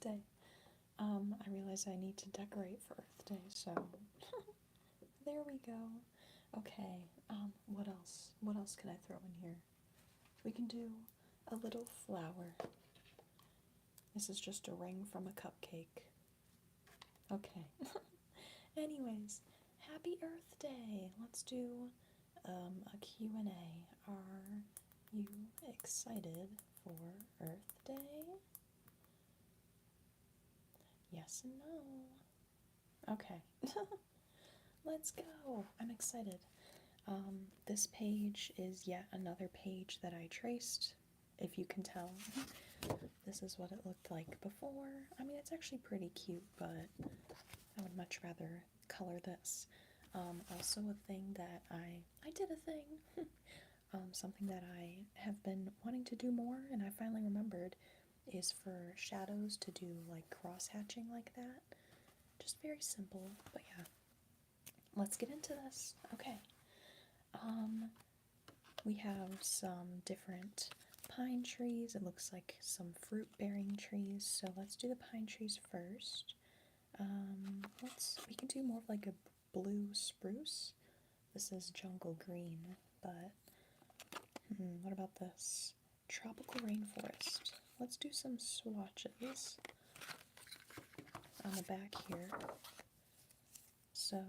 Day. I realize I need to decorate for Earth Day, so there we go. Okay, what else? What else can I throw in here? We can do a little flower. This is just a ring from a cupcake. Okay. Anyways, happy Earth Day. Let's do a Q&A. Are you excited for Earth Day? Yes and no. Okay. Let's go. I'm excited. This page is yet another page that I traced. If you can tell, this is what it looked like before. I mean, it's actually pretty cute, but I would much rather color this. Also a thing that I did a thing, something that I have been wanting to do more, and I finally remembered, is for shadows to do like cross hatching like that. Just very simple, but yeah. Let's get into this. Okay. We have some different pine trees. It looks like some fruit-bearing trees. So let's do the pine trees first. We can do more of like a blue spruce. This is jungle green, but what about this? Tropical rainforest. Let's do some swatches on the back here. So,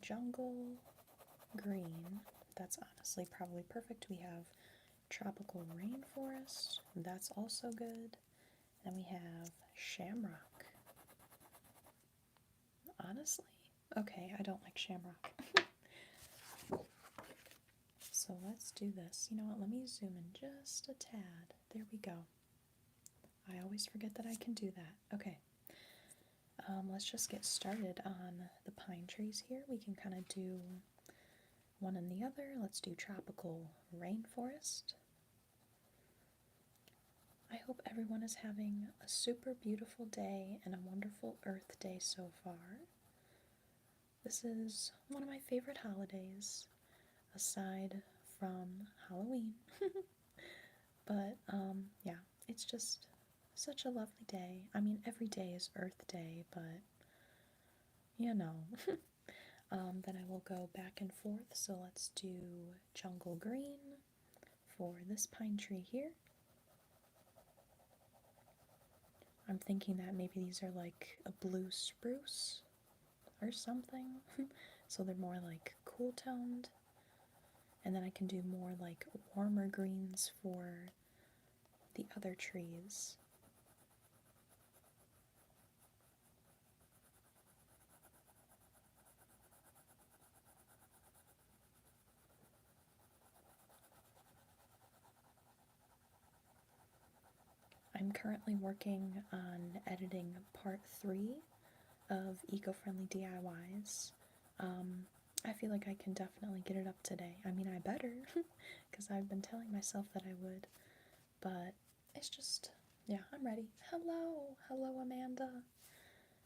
jungle green. That's honestly probably perfect. We have tropical rainforest. That's also good. And we have shamrock. Honestly? Okay, I don't like shamrock. So let's do this. You know what? Let me zoom in just a tad. There we go. I always forget that I can do that. Okay. Let's just get started on the pine trees here. We can kind of do one and the other. Let's do tropical rainforest. I hope everyone is having a super beautiful day and a wonderful Earth Day so far. This is one of my favorite holidays, aside from Halloween. But, yeah, it's just such a lovely day. I mean, every day is Earth Day, but, you know. Then I will go back and forth, so let's do jungle green for this pine tree here. I'm thinking that maybe these are like a blue spruce or something. So they're more like cool toned. And then I can do more like warmer greens for the other trees. I'm currently working on editing part 3 of eco-friendly DIYs. I feel like I can definitely get it up today. I mean, I better, because I've been telling myself that I would, but it's just, yeah, I'm ready. Hello, Amanda.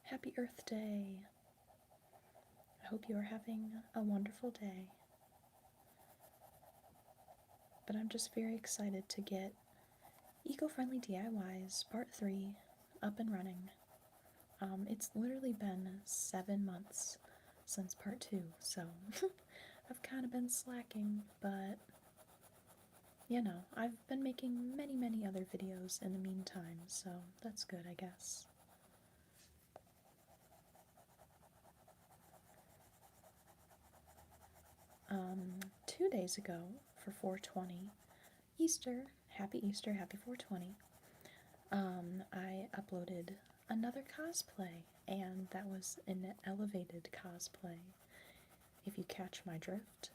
Happy Earth Day. I hope you are having a wonderful day. But I'm just very excited to get Eco-Friendly DIYs Part 3 up and running. It's literally been 7 months since Part 2, so I've kind of been slacking, but you know, I've been making many other videos in the meantime, so that's good, I guess. 2 days ago, for 420, happy Easter, happy 420, I uploaded another cosplay, and that was an elevated cosplay, if you catch my drift.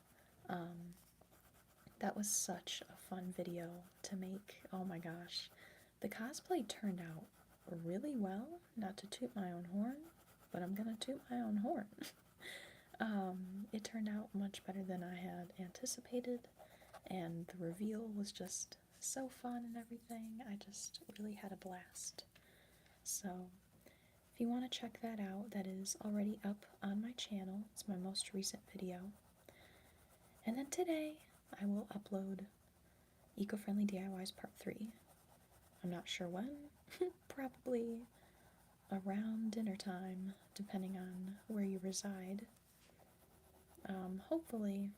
That was such a fun video to make. Oh my gosh. The cosplay turned out really well. Not to toot my own horn, but I'm gonna toot my own horn. It turned out much better than I had anticipated, and the reveal was just so fun and everything. I just really had a blast. So, if you want to check that out, that is already up on my channel. It's my most recent video. And then today, I will upload Eco-Friendly DIYs Part 3. I'm not sure when, probably around dinner time, depending on where you reside. Hopefully,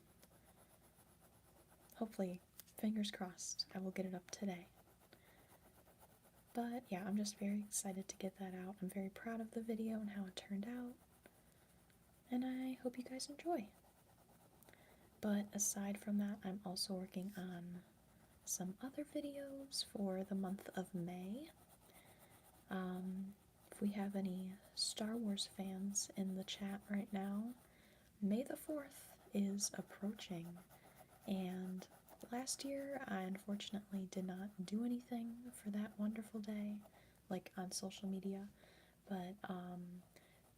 hopefully, fingers crossed, I will get it up today. But yeah, I'm just very excited to get that out. I'm very proud of the video and how it turned out. And I hope you guys enjoy. But aside from that, I'm also working on some other videos for the month of May. If we have any Star Wars fans in the chat right now, May the 4th is approaching, and last year I unfortunately did not do anything for that wonderful day, like on social media, but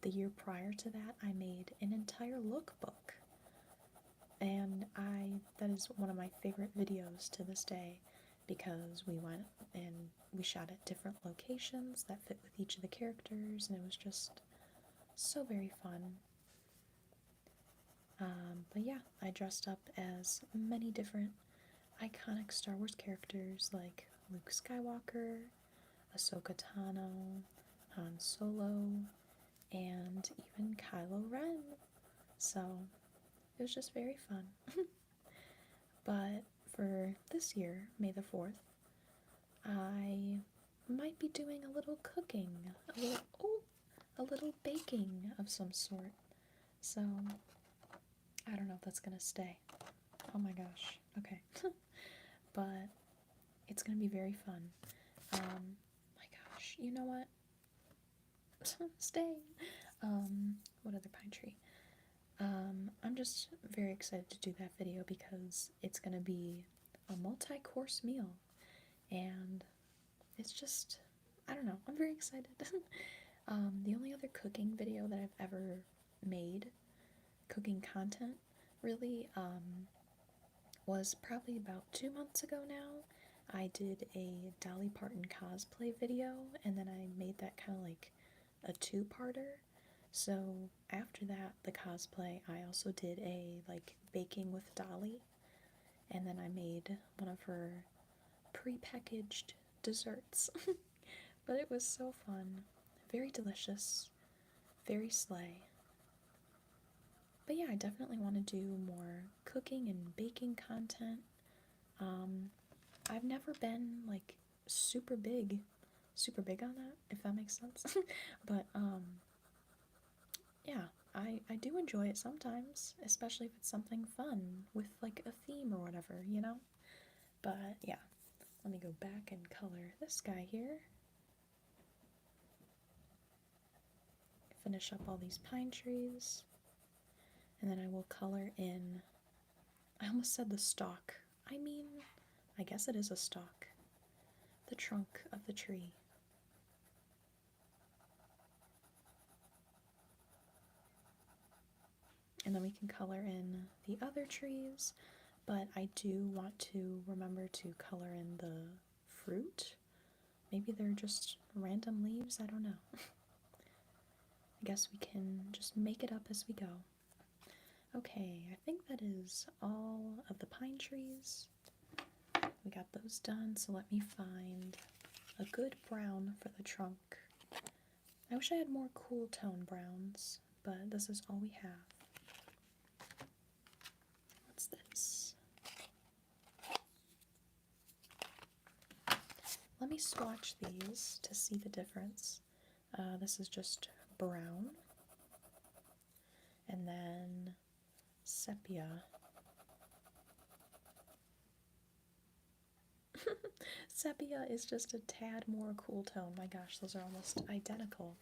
the year prior to that I made an entire lookbook, and that is one of my favorite videos to this day, because we went and we shot at different locations that fit with each of the characters, and it was just so very fun. But yeah, I dressed up as many different iconic Star Wars characters like Luke Skywalker, Ahsoka Tano, Han Solo, and even Kylo Ren. So it was just very fun. But for this year, May the 4th, I might be doing a little cooking, a little baking of some sort. So I don't know if that's gonna stay. Oh my gosh. Okay. But it's gonna be very fun. My gosh, you know what? Stay. What other pine tree? I'm just very excited to do that video because it's gonna be a multi-course meal, and it's just, I don't know, I'm very excited. The only other cooking video that I've ever made, cooking content, really, was probably about 2 months ago now. I did a Dolly Parton cosplay video, and then I made that kind of like a two-parter. So after that, the cosplay, I also did a like baking with Dolly, and then I made one of her pre-packaged desserts. But it was so fun, very delicious, very slay. But yeah, I definitely want to do more cooking and baking content. I've never been like super big on that, if that makes sense. But yeah, I do enjoy it sometimes, especially if it's something fun with like a theme or whatever, you know? But yeah, let me go back and color this guy here. Finish up all these pine trees. And then I will color in, I almost said the stalk. I guess it is a stalk. The trunk of the tree. And then we can color in the other trees, but I do want to remember to color in the fruit. Maybe they're just random leaves, I don't know. I guess we can just make it up as we go. Okay, I think that is all of the pine trees. We got those done, so let me find a good brown for the trunk. I wish I had more cool tone browns, but this is all we have. What's this? Let me swatch these to see the difference. This is just brown, and then sepia. Sepia is just a tad more cool tone. My gosh, those are almost identical.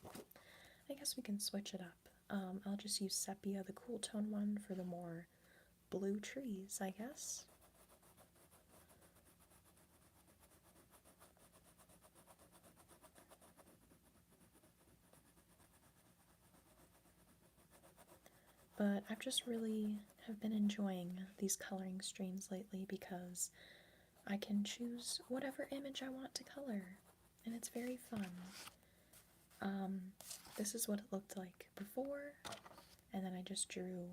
I guess we can switch it up. I'll just use sepia, the cool tone one, for the more blue trees, I guess. But I've just really have been enjoying these coloring streams lately because I can choose whatever image I want to color, and it's very fun. This is what it looked like before, and then I just drew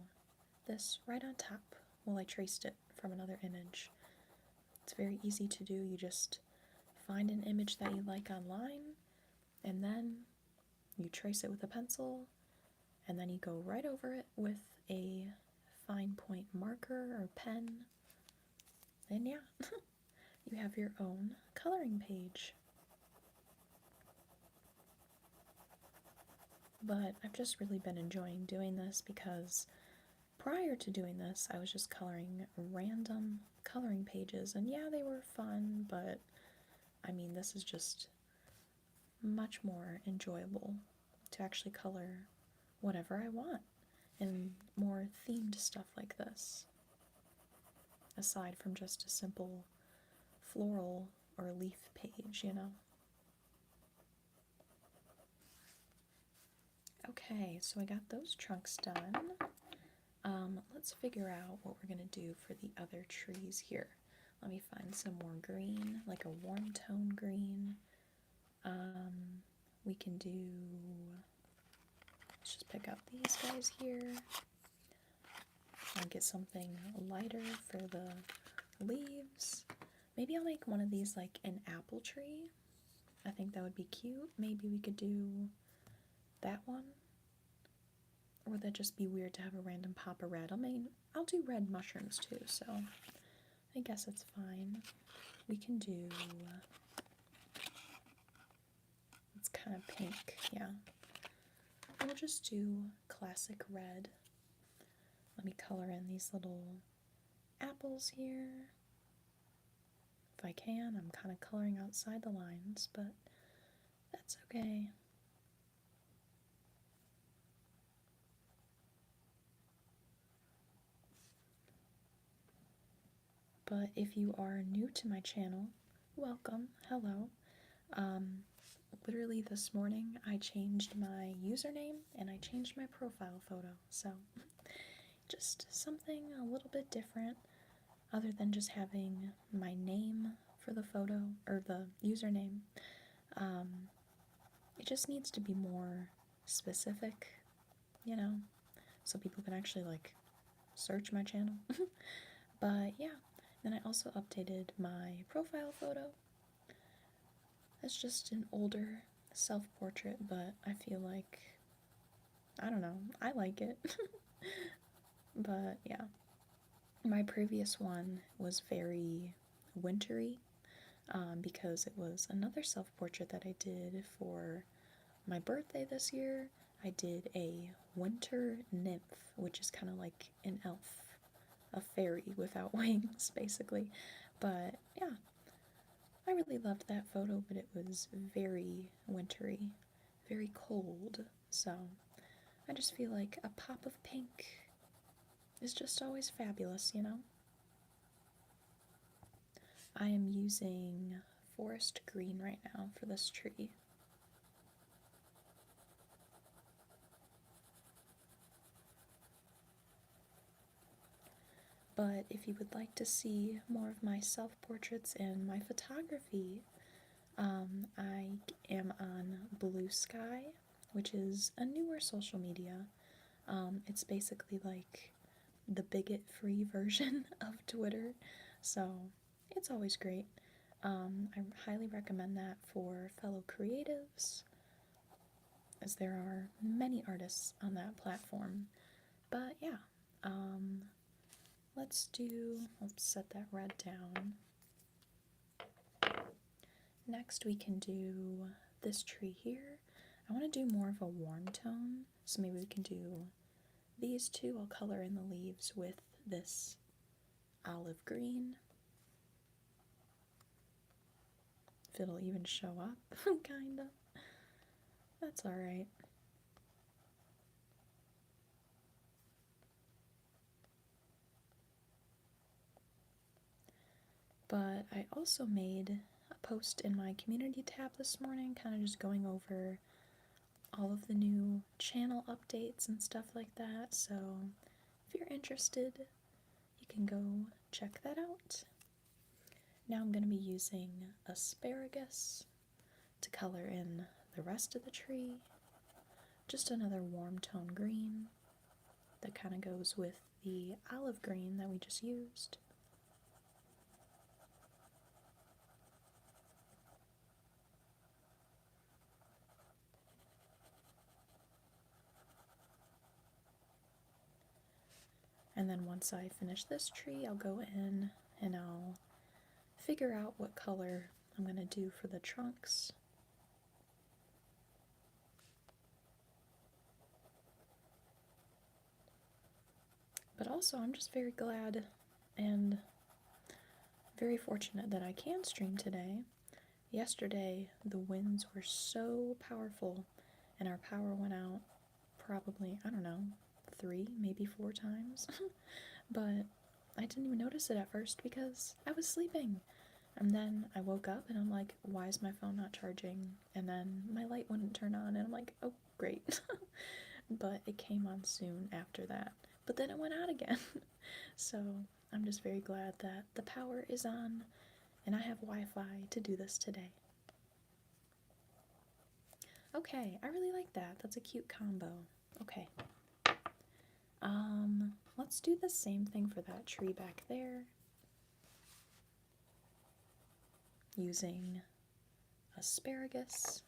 this right on top while I traced it from another image. It's very easy to do. You just find an image that you like online, and then you trace it with a pencil, and then you go right over it with a fine point marker or pen, and yeah, you have your own coloring page. But I've just really been enjoying doing this because prior to doing this, I was just coloring random coloring pages, and yeah, they were fun, but I mean, this is just much more enjoyable to actually color whatever I want and more themed stuff like this, aside from just a simple floral or leaf page, you know? Okay, so I got those trunks done. Let's figure out what we're gonna do for the other trees here. Let me find some more green, like a warm tone green. We can do, let's just pick up these guys here. I'll get something lighter for the leaves. Maybe I'll make one of these like an apple tree. I think that would be cute. Maybe we could do that one. Or would that just be weird to have a random pop of red? I mean, I'll do red mushrooms too, so I guess it's fine. We can do, it's kind of pink, yeah. We'll just do classic red. Let me color in these little apples here. If I can, I'm kind of coloring outside the lines, but that's okay. But if you are new to my channel, welcome, hello. Literally this morning I changed my username and I changed my profile photo, so just something a little bit different other than just having my name for the photo or the username. It just needs to be more specific, you know, so people can actually like search my channel. But yeah, then I also updated my profile photo. It's just an older self-portrait, but I feel like, I don't know, I like it. But yeah, my previous one was very wintry, because it was another self-portrait that I did for my birthday this year. I did a winter nymph, which is kind of like an elf, a fairy without wings, basically. But yeah, I really loved that photo, but it was very wintry, very cold, so I just feel like a pop of pink is just always fabulous, you know? I am using forest green right now for this tree. But if you would like to see more of my self-portraits and my photography, I am on Blue Sky, which is a newer social media. It's basically like the bigot-free version of Twitter, so it's always great. I highly recommend that for fellow creatives, as there are many artists on that platform. But yeah, let's set that red down. Next we can do this tree here. I want to do more of a warm tone, so maybe we can do these two. I'll color in the leaves with this olive green. If it'll even show up, kinda. That's alright. But I also made a post in my community tab this morning, kind of just going over all of the new channel updates and stuff like that, so if you're interested, you can go check that out. Now I'm going to be using asparagus to color in the rest of the tree. Just another warm tone green that kind of goes with the olive green that we just used. And then once I finish this tree, I'll go in and I'll figure out what color I'm going to do for the trunks. But also, I'm just very glad and very fortunate that I can stream today. Yesterday, the winds were so powerful, and our power went out probably, I don't know, 3, maybe 4 times. But I didn't even notice it at first because I was sleeping. And then I woke up and I'm like, why is my phone not charging? And then my light wouldn't turn on, and I'm like, oh, great. But it came on soon after that. But then it went out again. So I'm just very glad that the power is on and I have Wi-Fi to do this today. Okay, I really like that. That's a cute combo. Okay. Let's do the same thing for that tree back there. Using asparagus.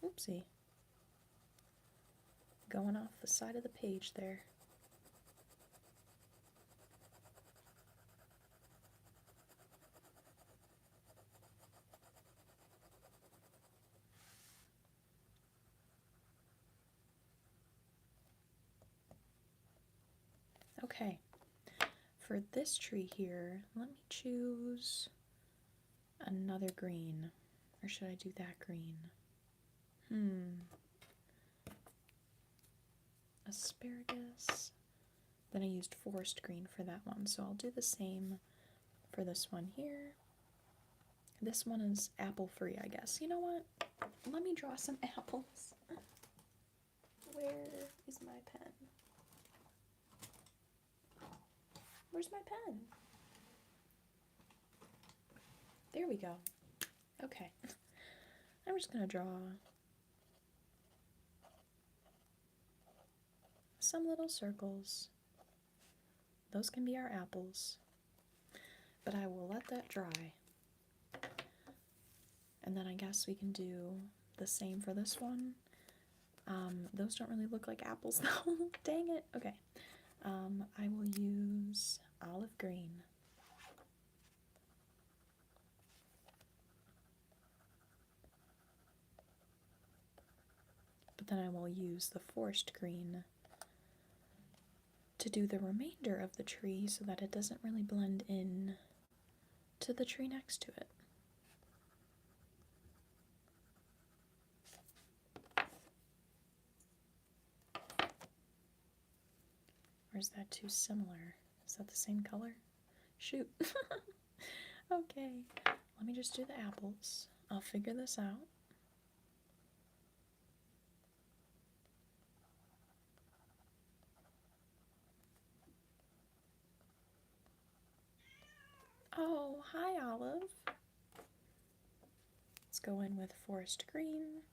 Oopsie. Going off the side of the page there. Okay, for this tree here, let me choose another green. Or should I do that green? Asparagus. Then I used forest green for that one, so I'll do the same for this one here. This one is apple free, I guess. You know what? Let me draw some apples. Where is my pen? Where's my pen? There we go. Okay. I'm just gonna draw some little circles. Those can be our apples. But I will let that dry. And then I guess we can do the same for this one. Those don't really look like apples though. Dang it. Okay. I will use olive green. But then I will use the forest green to do the remainder of the tree so that it doesn't really blend in to the tree next to it. Or is that too similar? Is that the same color? Shoot. Okay, let me just do the apples. I'll figure this out. Oh, hi, Olive. Let's go in with forest green.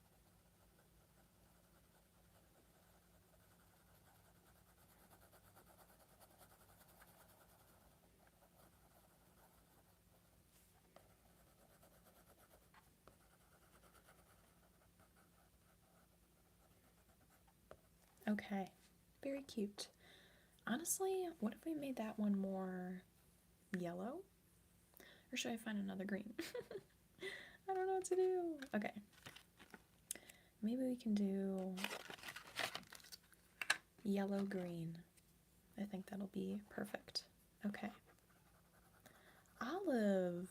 Okay, very cute. Honestly, what if we made that one more yellow? Or should I find another green? I don't know what to do. Okay. Maybe we can do yellow-green. I think that'll be perfect. Okay. Olive.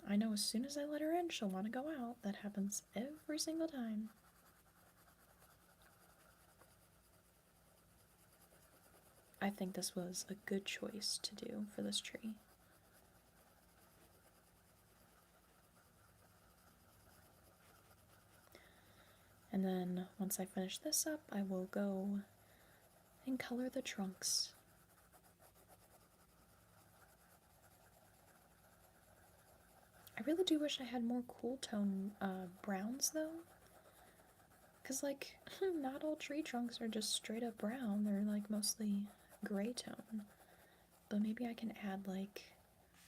I know as soon as I let her in, she'll want to go out. That happens every single time. I think this was a good choice to do for this tree. And then once I finish this up, I will go and color the trunks. I really do wish I had more cool tone browns though. Because, like, not all tree trunks are just straight up brown, they're like mostly gray tone. But maybe I can add like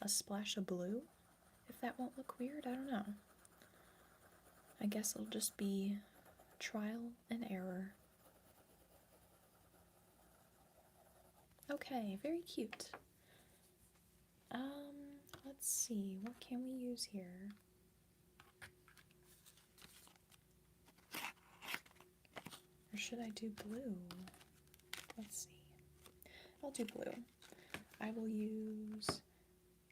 a splash of blue, if that won't look weird, I don't know. I guess it'll just be Trial and error. Okay, very cute. Let's see, what can we use here? Or should I do blue? Let's see. I'll do blue. I will use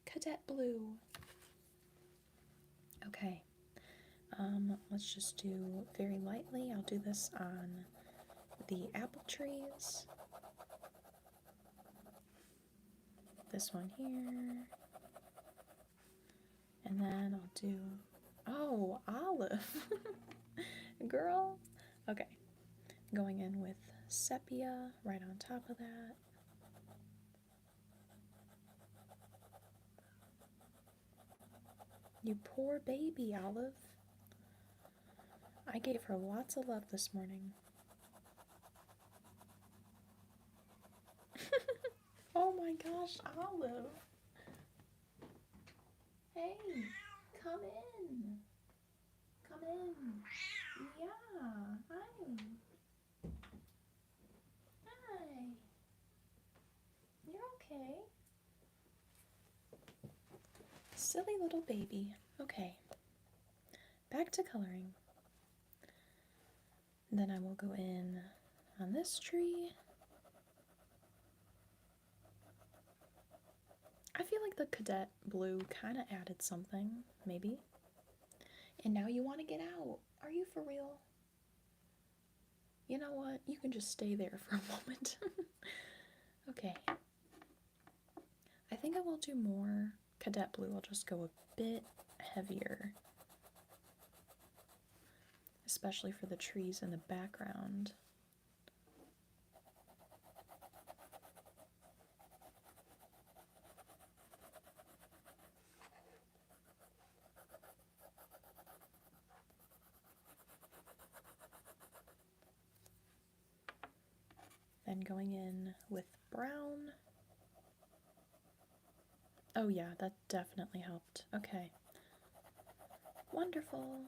Cadet Blue. Okay. Let's just do very lightly. I'll do this on the apple trees. This one here. And then I'll do, oh, olive. Girl. Okay. Going in with sepia right on top of that. You poor baby, Olive. I gave her lots of love this morning. Oh my gosh, Olive. Hey, come in. Come in. Yeah, hi. Hi. You're okay. Silly little baby. Okay. Back to coloring. Then I will go in on this tree. I feel like the Cadet Blue kind of added something, maybe. And now you want to get out. Are you for real? You know what? You can just stay there for a moment. Okay. I think I will do more Cadet Blue. I'll just go a bit heavier. Especially for the trees in the background. Then going in with brown. Oh yeah, that definitely helped. Okay. Wonderful.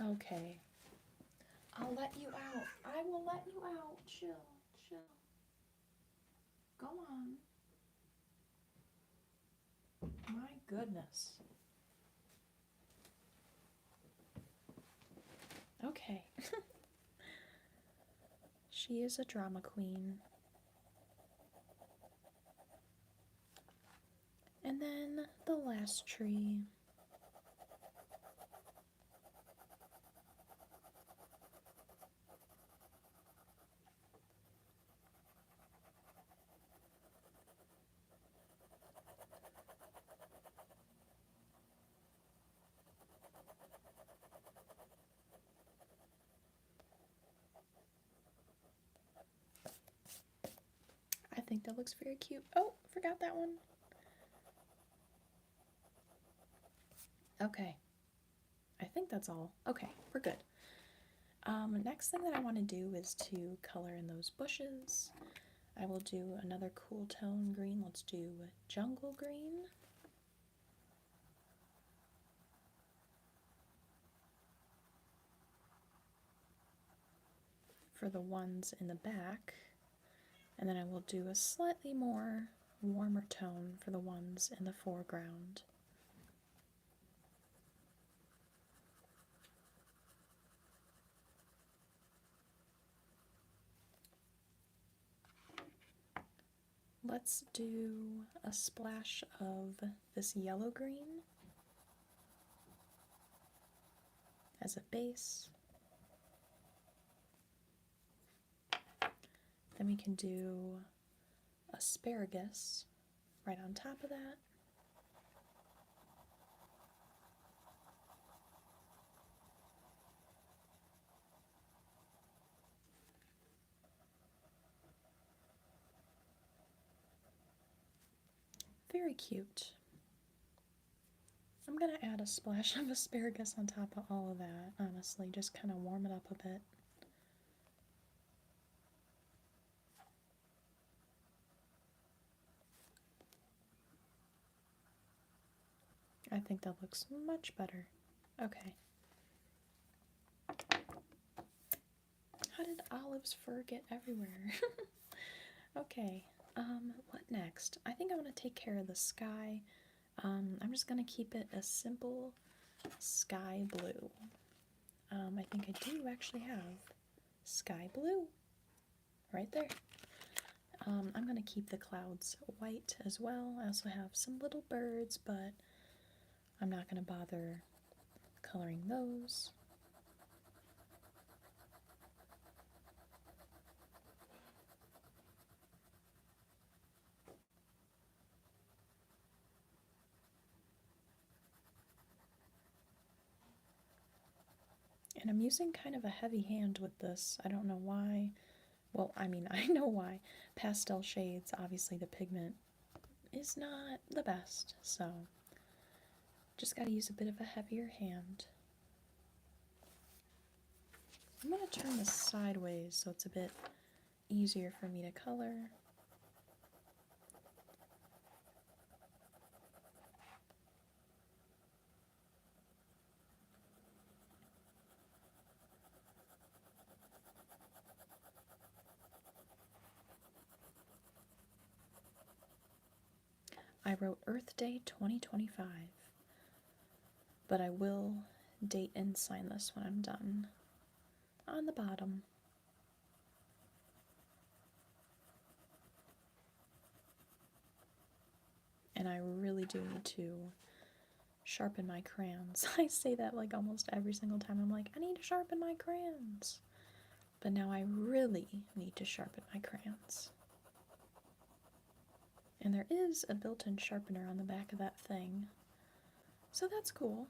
Okay. I'll let you out. I will let you out. Chill, chill. Go on. My goodness. Okay. She is a drama queen. And then the last tree. I think that looks very cute. Oh, forgot that one. Okay. I think that's all. Okay, we're good. Next thing that I want to do is to color in those bushes. I will do another cool tone green. Let's do jungle green. For the ones in the back. And then I will do a slightly more warmer tone for the ones in the foreground. Let's do a splash of this yellow green as a base. Then we can do asparagus right on top of that. Very cute. I'm gonna add a splash of asparagus on top of all of that, honestly, just kind of warm it up a bit. I think that looks much better. Okay. How did Olive's fur get everywhere? Okay, what next? I think I want to take care of the sky. I'm just gonna keep it a simple sky blue. I think I do actually have sky blue right there. I'm gonna keep the clouds white as well. I also have some little birds, but I'm not gonna bother coloring those. And I'm using kind of a heavy hand with this. I don't know why. Well, I mean, I know why. Pastel shades, obviously the pigment is not the best, so just gotta use a bit of a heavier hand. I'm gonna turn this sideways so it's a bit easier for me to color. I wrote Earth Day 2025, but I will date and sign this when I'm done on the bottom. And I really do need to sharpen my crayons. I say that like almost every single time. I'm like, I need to sharpen my crayons. But now I really need to sharpen my crayons. And there is a built-in sharpener on the back of that thing, so that's cool.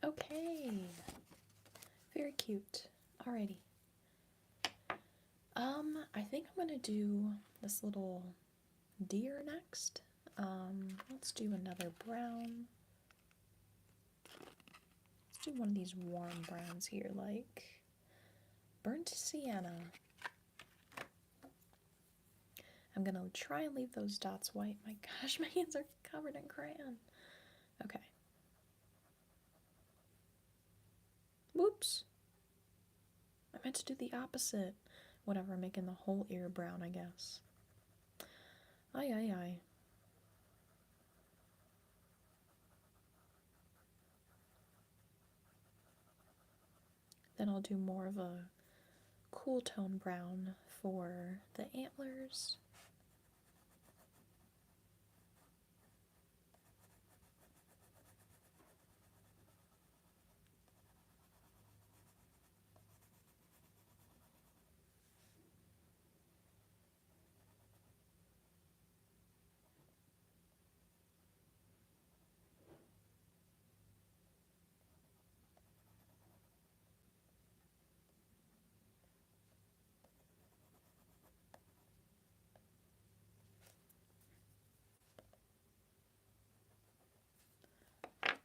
Okay, very cute. Alrighty. I think I'm gonna do this little deer next. Let's do another brown. Let's do one of these warm browns here, like burnt sienna. I'm gonna try and leave those dots white. My gosh, my hands are covered in crayon. Okay. Whoops. I meant to do the opposite. Whatever, making the whole ear brown, I guess. Aye, aye, aye. Then I'll do more of a cool tone brown for the antlers.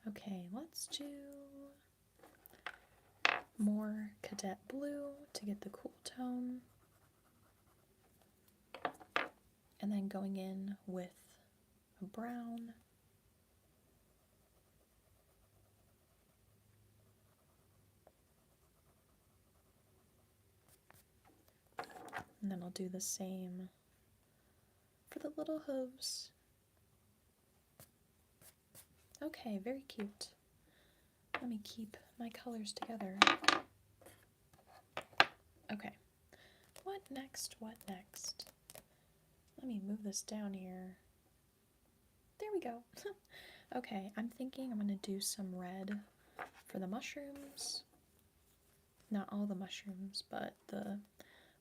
Okay, let's do more cadet blue to get the cool tone. And then going in with a brown. And then I'll do the same for the little hooves. Okay, very cute. Let me keep my colors together. Okay. What next? What next? Let me move this down here. There we go. Okay, I'm thinking I'm going to do some red for the mushrooms. Not all the mushrooms, but the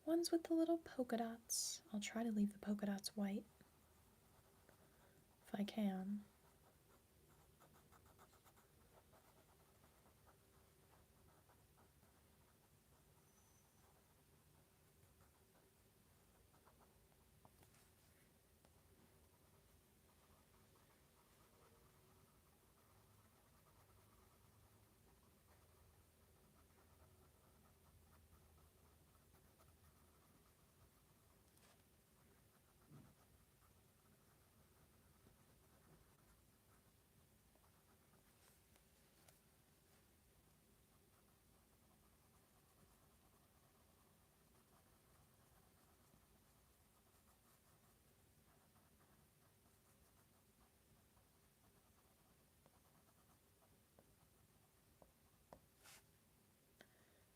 ones with the little polka dots. I'll try to leave the polka dots white if I can.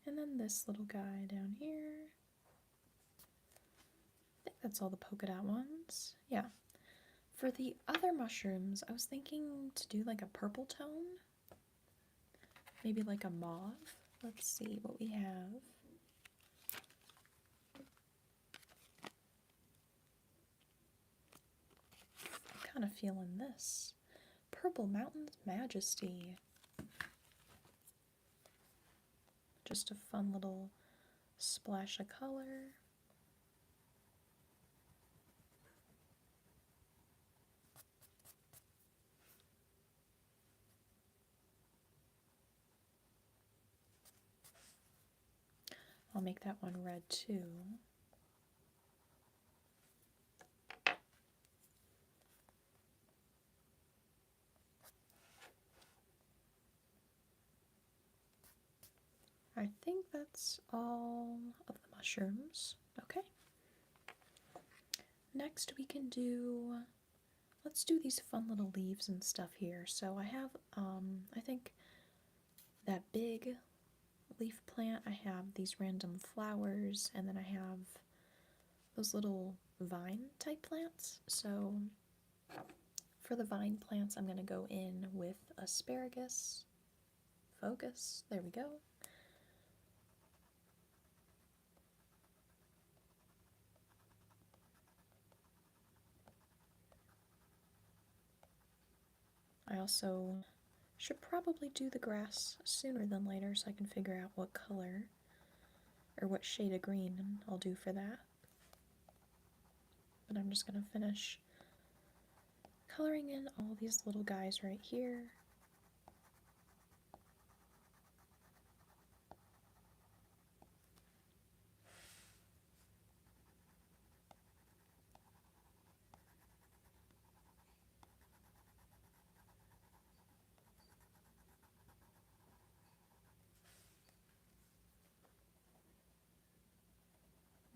And then this little guy down here. I think that's all the polka dot ones. Yeah. For the other mushrooms, I was thinking to do like a purple tone. Maybe like a mauve. Let's see what we have. I'm kind of feeling this. Purple Mountain's Majesty. Just a fun little splash of color. I'll make that one red too. I think that's all of the mushrooms. Okay. Next we can do, let's do these fun little leaves and stuff here. So I have, I think that big leaf plant, I have these random flowers, and then I have those little vine type plants. So for the vine plants, I'm going to go in with asparagus. Focus. There we go. I also should probably do the grass sooner than later so I can figure out what color or what shade of green I'll do for that. But I'm just going to finish coloring in all these little guys right here.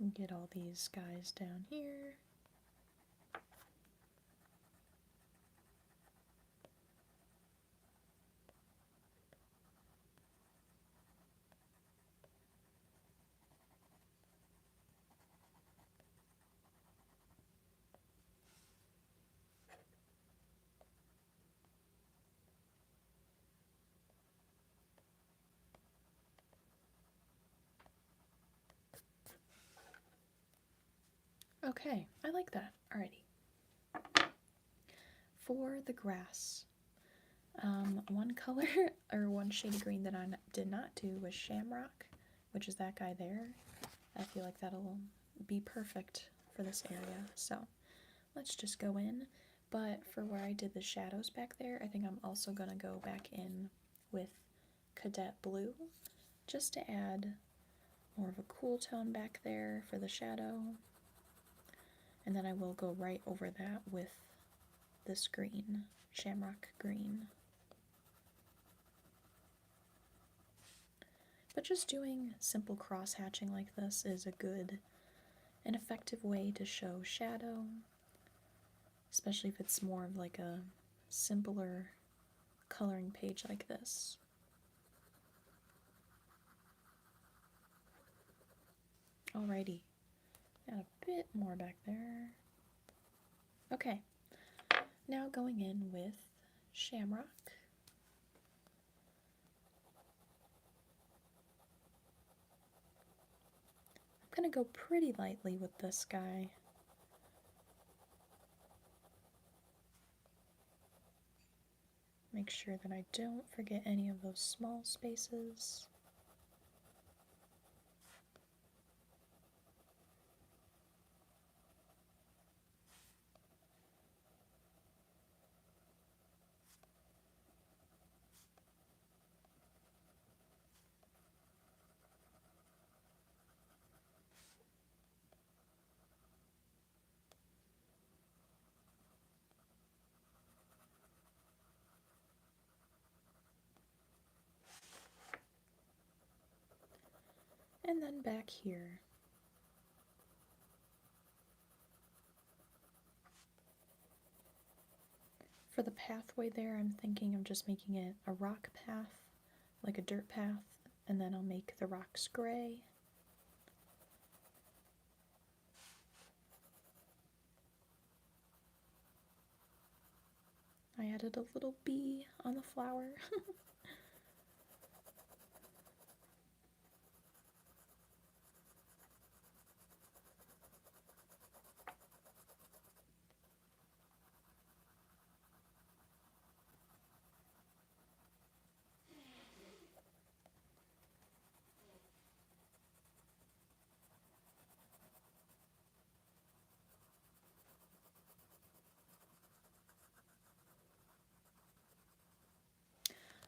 And get all these guys down here. Okay, I like that. Alrighty. For the grass, one color or one shade of green that I did not do was Shamrock, which is that guy there. I feel like that'll be perfect for this area. So let's just go in. But for where I did the shadows back there, I think I'm also going to go back in with Cadet Blue just to add more of a cool tone back there for the shadow. And then I will go right over that with this green, Shamrock Green. But just doing simple cross hatching like this is a good and effective way to show shadow, especially if it's more of like a simpler coloring page like this. Alrighty. Add a bit more back there. Okay. Now going in with shamrock. I'm going to go pretty lightly with this guy. Make sure that I don't forget any of those small spaces. And then back here. For the pathway there, I'm thinking of just making it a rock path, like a dirt path, and then I'll make the rocks gray. I added a little bee on the flower.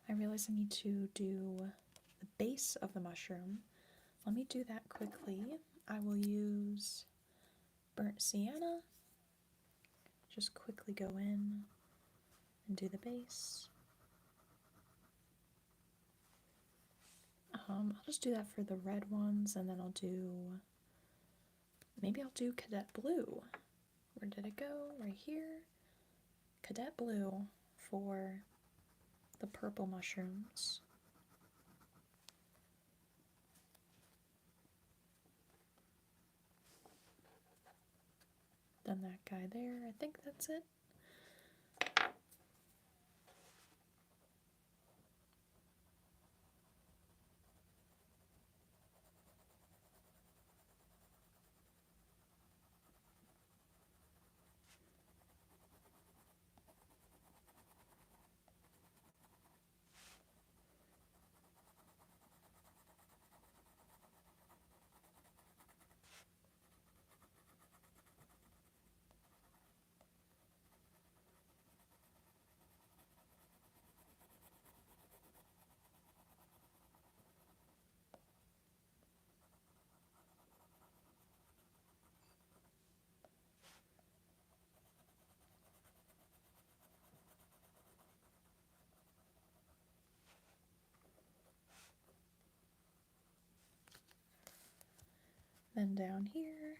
I realize I need to do the base of the mushroom. Let me do that quickly. I will use burnt sienna. Just quickly go in and do the base. I'll just do that for the red ones, and then maybe I'll do cadet blue. Where did it go? Right here. Cadet blue for the purple mushrooms. Then that guy there, I think that's it. Then down here.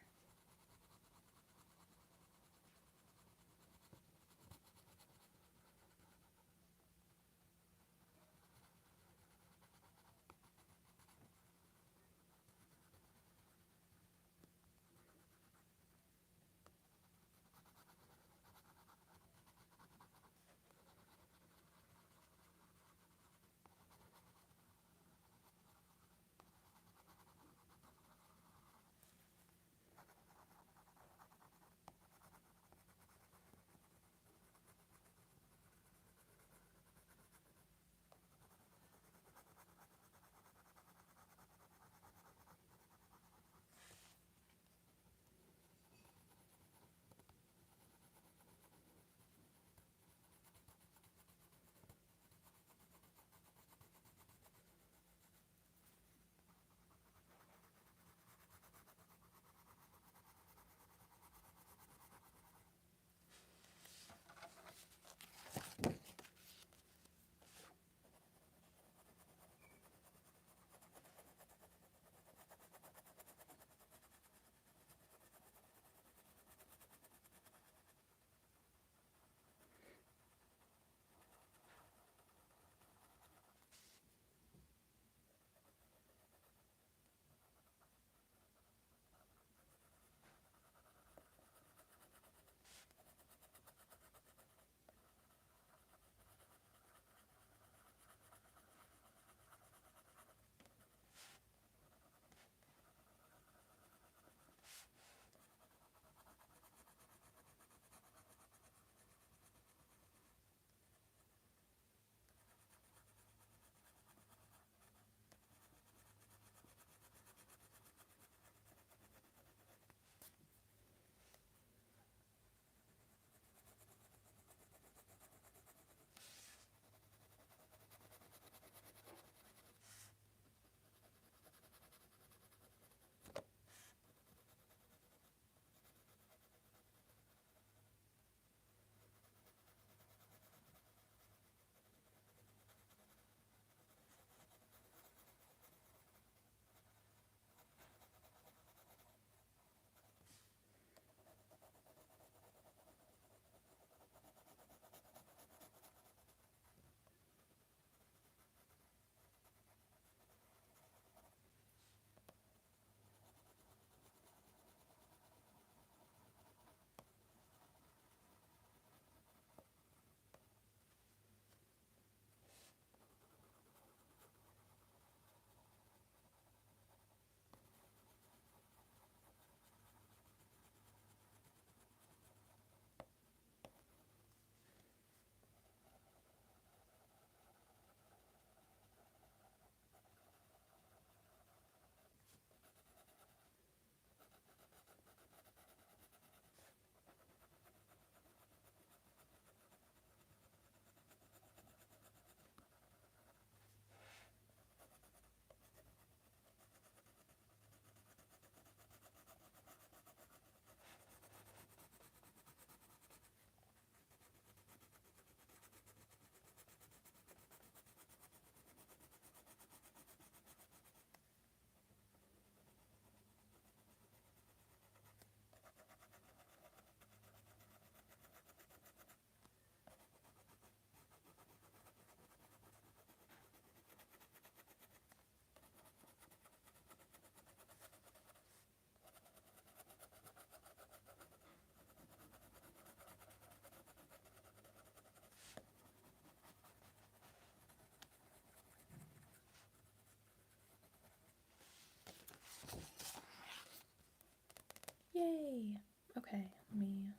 Okay, let me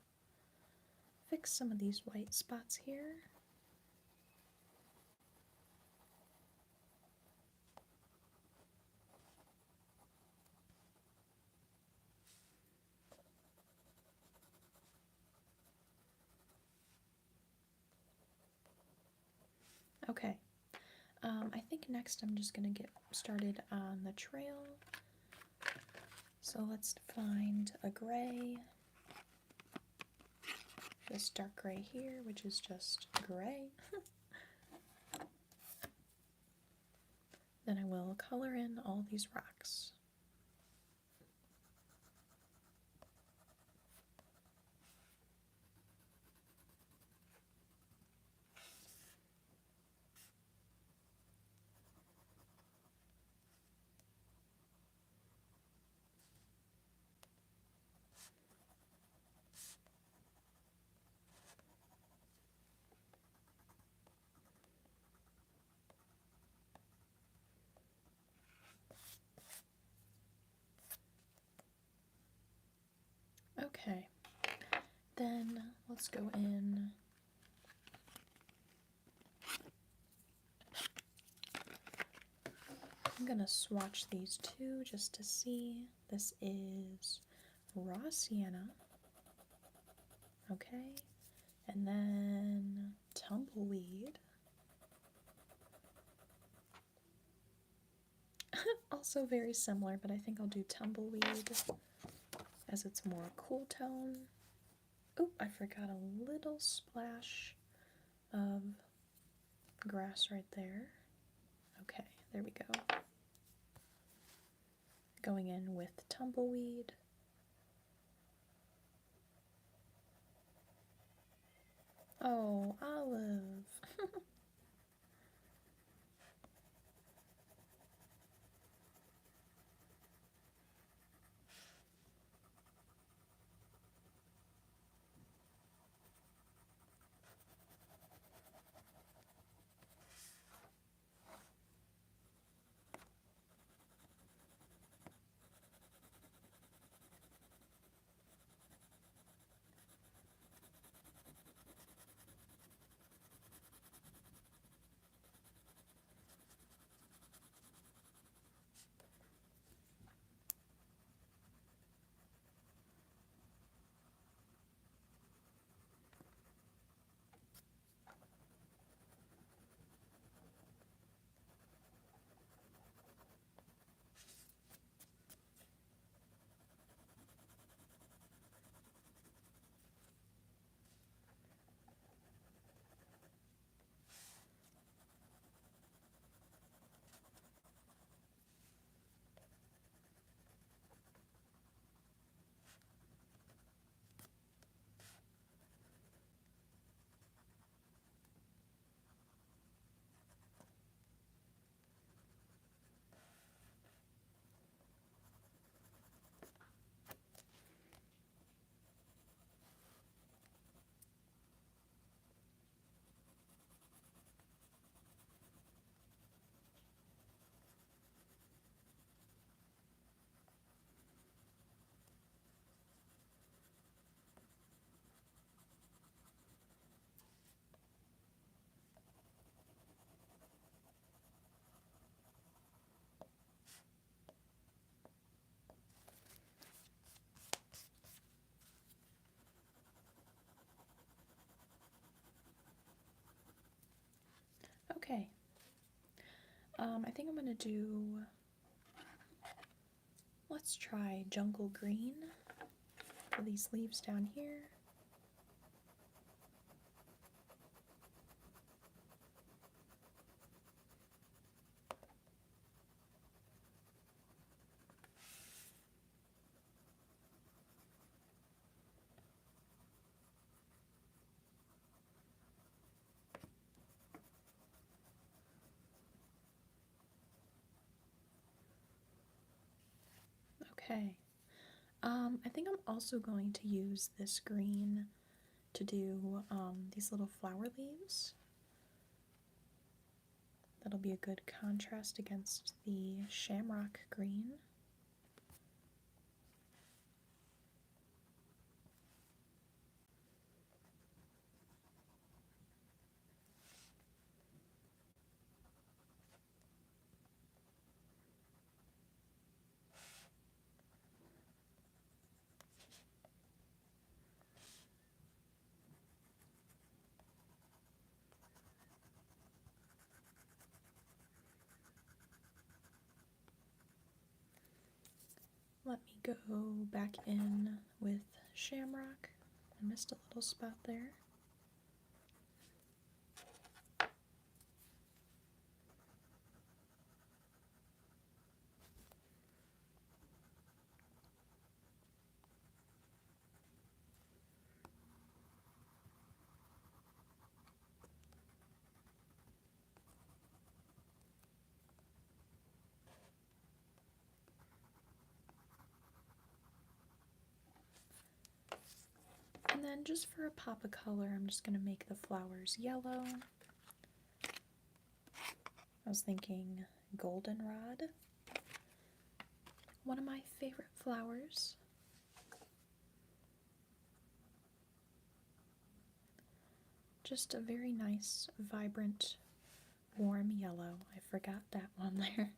fix some of these white spots here. Okay, I think next I'm just going to get started on the trail. So let's find a gray, this dark gray here, which is just gray. Then I will color in all these rocks. Okay, then let's go in. I'm gonna swatch these two just to see. This is raw sienna, okay, and then tumbleweed. Also very similar, but I think I'll do tumbleweed as it's more cool tone. Oop, I forgot a little splash of grass right there. Okay, there we go. Going in with tumbleweed. Oh, olive. Okay. I think I'm gonna do, let's try jungle green for these leaves down here. Okay. I think I'm also going to use this green to do these little flower leaves. That'll be a good contrast against the shamrock green. Let me go back in with Shamrock. I missed a little spot there. And then just for a pop of color, I'm just going to make the flowers yellow. I was thinking goldenrod, one of my favorite flowers. Just a very nice, vibrant, warm yellow. I forgot that one there.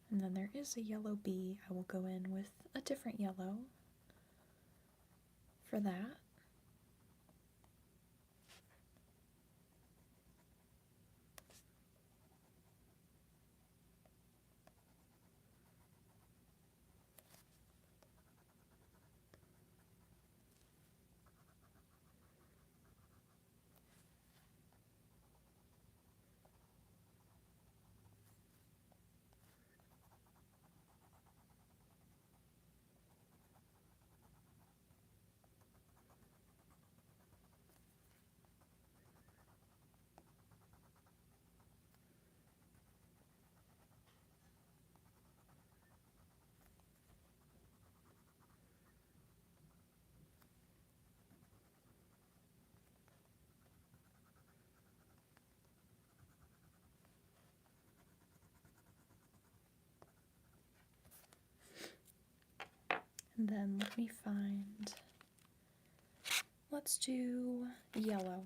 And then there is a yellow bee. I will go in with a different yellow for that. And then let me find, let's do yellow.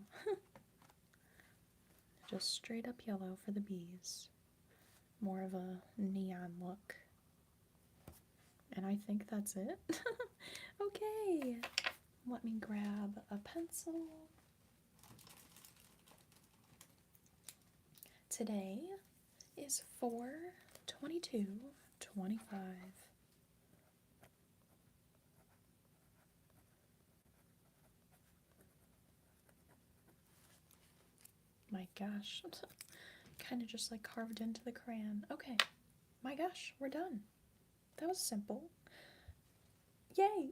Just straight up yellow for the bees. More of a neon look. And I think that's it. Okay, let me grab a pencil. Today is 4/22/25. My gosh, kind of just like carved into the crayon. Okay, my gosh, we're done. That was simple. Yay!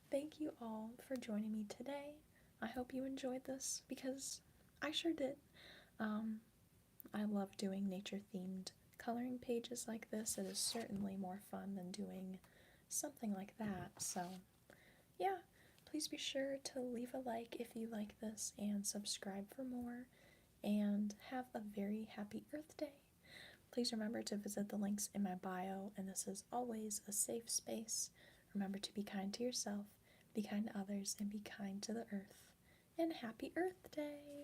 Thank you all for joining me today. I hope you enjoyed this because I sure did. I love doing nature-themed coloring pages like this. It is certainly more fun than doing something like that. So, yeah, please be sure to leave a like if you like this and subscribe for more. And have a very happy Earth Day. Please remember to visit the links in my bio, and this is always a safe space. Remember to be kind to yourself, be kind to others, and be kind to the earth. And happy Earth Day!